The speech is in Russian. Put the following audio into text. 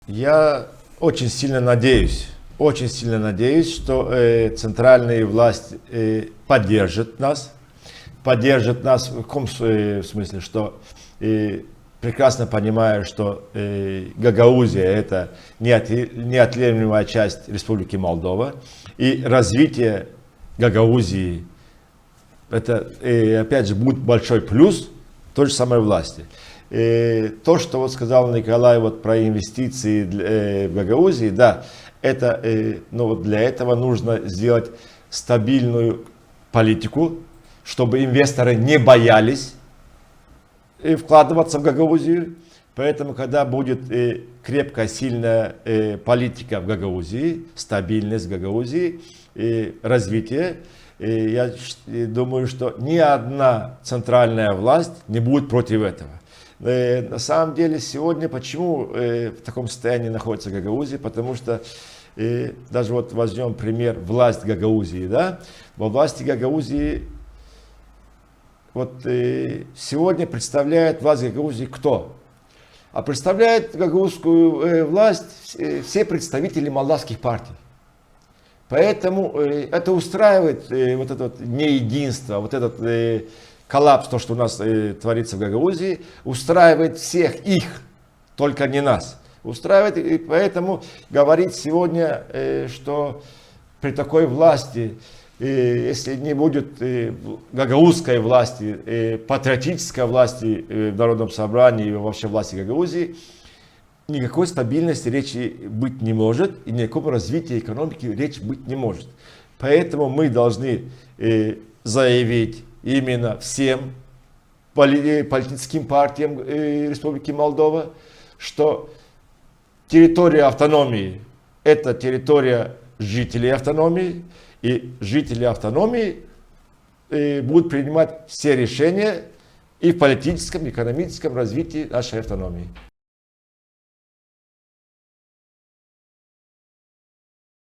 Я очень сильно надеюсь, что центральные власти поддержат нас в каком смысле, что прекрасно понимаю, что Гагаузия это неотъемлемая часть Республики Молдова, и развитие Гагаузии это опять же будет большой плюс той же самой власти. То, что вот сказал Николай вот про инвестиции в Гагаузии, да, это, но вот для этого нужно сделать стабильную политику, чтобы инвесторы не боялись вкладываться в Гагаузию. Поэтому, когда будет крепкая, сильная политика в Гагаузии, стабильность в Гагаузии, развитие, я думаю, что ни одна центральная власть не будет против этого. На самом деле сегодня почему в таком состоянии находится Гагаузия? Потому что даже вот возьмем пример власть Гагаузии, да? Во власти Гагаузии вот сегодня представляет власть Гагаузии кто? А представляет гагаузскую власть все представители молдавских партий. Поэтому это устраивает вот это вот неединство, вот этот коллапс, то, что у нас творится в Гагаузии, устраивает всех их, только не нас. Устраивает, и поэтому говорить сегодня, что при такой власти, если не будет гагаузской власти, патриотической власти в Народном собрании и вообще власти Гагаузии, никакой стабильности речи быть не может, и никакого развития экономики речь быть не может. Поэтому мы должны заявить именно всем политическим партиям Республики Молдова, что территория автономии – это территория жителей автономии, и жители автономии будут принимать все решения и в политическом, и экономическом развитии нашей автономии.